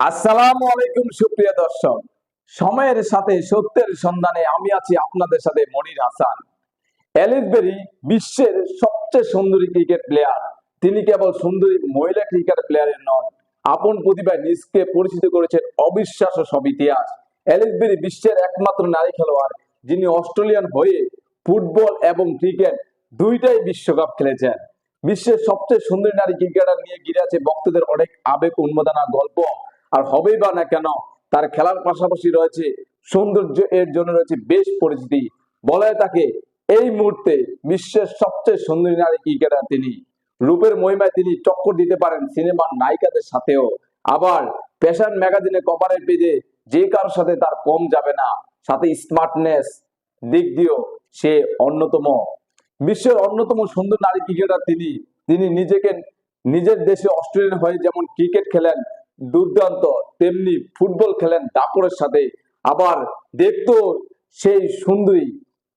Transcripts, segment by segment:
আসসালামু আলাইকুম সুপ্রিয় দর্শক, সময়ের সাথে সত্যের সন্ধানে আমি আছি আপনাদের সাথে মনির হাসান। অ্যালিস বেরি বিশ্বের সবচেয়ে সুন্দরী ক্রিকেট প্লেয়ার। তিনি কেবল সুন্দরী মহিলা ক্রিকেট প্লেয়ারের নন, আপন প্রতিভায় নিজকে পরিচিত করেছেন অবিশ্বাস্য সব ইতিহাস। অ্যালিস বেরি বিশ্বের একমাত্র নারী খেলোয়াড় যিনি অস্ট্রেলিয়ান হয়ে ফুটবল এবং ক্রিকেট দুইটাই বিশ্বকাপ খেলেছেন। বিশ্বের সবচেয়ে সুন্দরী নারী ক্রিকেটার নিয়ে ঘিরে আছে ভক্তদের অনেক আবেগ উন্মাদনা গল্প। আর হবেই বা না কেন, তার খেলার পাশাপাশি রয়েছে সৌন্দর্য, এর জন্য রয়েছে বেশ পরিচিতি। বলা হয় তাকে এই মুহূর্তে বিশ্বের সবচেয়ে সুন্দরী নারী ক্রিকেটার তিনি। রূপের মহিমায় তিনি টক্কর দিতে পারেন সিনেমার নায়িকাদের সাথেও। আবার ফ্যাশন ম্যাগাজিনে কভারের পেজে যে কারোর সাথে তার কম যাবে না। সাথে স্মার্টনেস দিক দিয়েও সে অন্যতম। বিশ্বের অন্যতম সুন্দর নারী ক্রিকেটার তিনি। তিনি নিজের দেশে অস্ট্রেলিয়ান হয়ে যেমন ক্রিকেট খেলেন দুর্দান্ত, তেমনি ফুটবল খেলেন দাপড়ের সাথে। আবার দেখতো সেই সুন্দরী।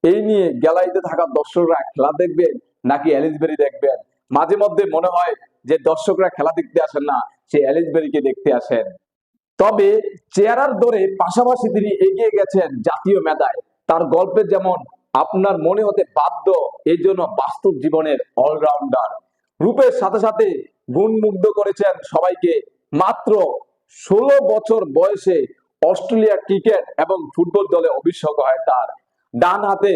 এই নিয়ে গ্যালারিতে থাকা দর্শকরা খেলা দেখবেন নাকি অ্যালিস বেরি দেখবেন? মাঝে মধ্যে মনে হয় যে দর্শকরা খেলা দেখতে আসেন না, সে অ্যালিস বেরিকে দেখতে আসেন। তবে চেহারার দৌড়ে পাশাপাশি তিনি এগিয়ে গেছেন জাতীয় মেধায়। তার গল্পে যেমন আপনার মনে হতে বাধ্য, এই জন্য বাস্তব জীবনের অলরাউন্ডার। রূপের সাথে সাথে গুণমুগ্ধ করেছেন সবাইকে। মাত্র 16 বছর বয়সে অস্ট্রেলিয়া ক্রিকেট এবং ফুটবল দলে অভিষেক হয় তার। ডান হাতে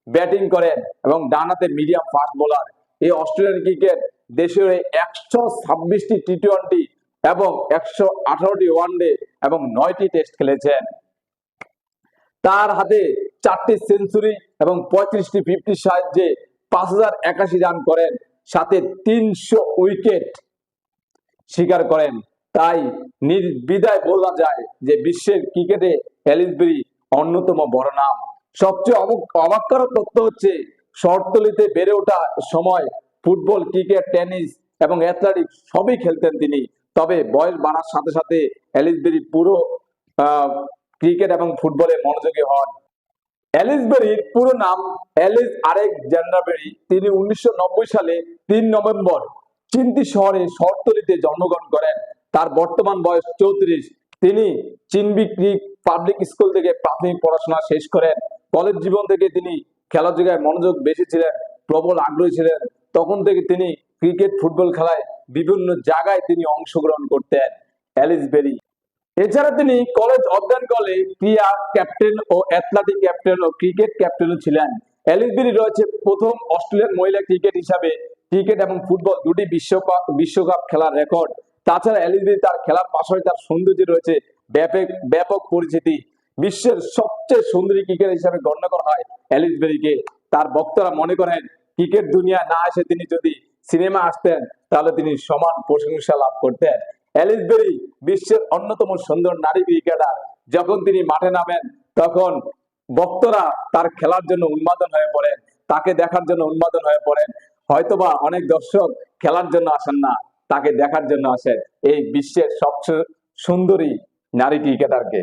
ব্যাটিং করেন এবং ডান হাতে মিডিয়াম ফাস্ট বোলার। এই অস্ট্রেলিয়ান ক্রিকেট দেশের 126টি টি-20 এবং 118টি ওয়ানডে এবং 9টি টেস্ট খেলেছেন। তার হাতে 4টি সেঞ্চুরি এবং 35টি 50 সাহায্যে 5081 রান করেন, সাথে 300 উইকেট শিকার করেন। তাই নির্দ্বিধায় বলা যায় যে বিশ্বের ক্রিকেটে অ্যালিস বেরি অন্যতম বড় নাম। সবচেয়ে অবাক করার তথ্য হচ্ছে শহরতলিতে বেড়ে ওঠা সময় ফুটবল, ক্রিকেট, টেনিস এবং অ্যাথলেটিক্স সবই খেলতেন তিনি। তবে বয়স বাড়ার সাথে সাথে অ্যালিস বেরি পুরো ক্রিকেট এবং ফুটবলে মনোযোগী হন। অ্যালিস বেরির পুরো নাম অ্যালিস আলেকজান্ডার বেরি। তিনি 1990 সালে 3 নভেম্বর চিন্তি শহরে শহরতলিতে জন্মগ্রহণ করেন। তার বর্তমান বয়স 34। তিনি চিনবি ক্রিক পাবলিক স্কুল থেকে প্রাথমিক পড়াশোনা শেষ করেন। কলেজ জীবন থেকে তিনি খেলাধুলায় মনোযোগ বেশি ছিলেন, প্রবল আগ্রহী ছিলেন। তখন থেকে তিনি ক্রিকেট ফুটবল খেলায় বিভিন্ন জায়গায় তিনি অংশগ্রহণ করতেন অ্যালিস বেরি। এছাড়া তিনি কলেজ অধ্যয়নকালে ক্রীড়া ক্যাপ্টেন ও অ্যাথলেটিক ক্যাপ্টেন ও ক্রিকেট ক্যাপ্টেনও ছিলেন। অ্যালিস বেরি রয়েছে প্রথম অস্ট্রেলিয়ান মহিলা ক্রিকেট হিসাবে ক্রিকেট এবং ফুটবল দুটি বিশ্বকাপ খেলার রেকর্ড। তাছাড়া অ্যালিস বেরি তার খেলার পাশাপাশি তার সৌন্দর্য রয়েছে ব্যাপক পরিচিতি। বিশ্বের সবচেয়ে সুন্দরী ক্রিকেট হিসাবে গণ্য করা হয় অ্যালিস বেরিকে। তার ভক্তরা মনে করেন ক্রিকেট দুনিয়া না এসে তিনি যদি সিনেমা আসতেন তাহলে তিনি সমান প্রশংসা লাভ করতেন। অ্যালিস বেরি বিশ্বের অন্যতম সুন্দর নারী ক্রিকেটার। যখন তিনি মাঠে নামেন তখন ভক্তরা তার খেলার জন্য উন্মাদন হয়ে পড়েন, তাকে দেখার জন্য উন্মাদন হয়ে পড়েন। হয়তোবা অনেক দর্শক খেলার জন্য আসেন না, তাকে দেখার জন্য আসেন এই বিশ্বের সবচেয়ে সুন্দরী নারী ক্রিকেটারকে।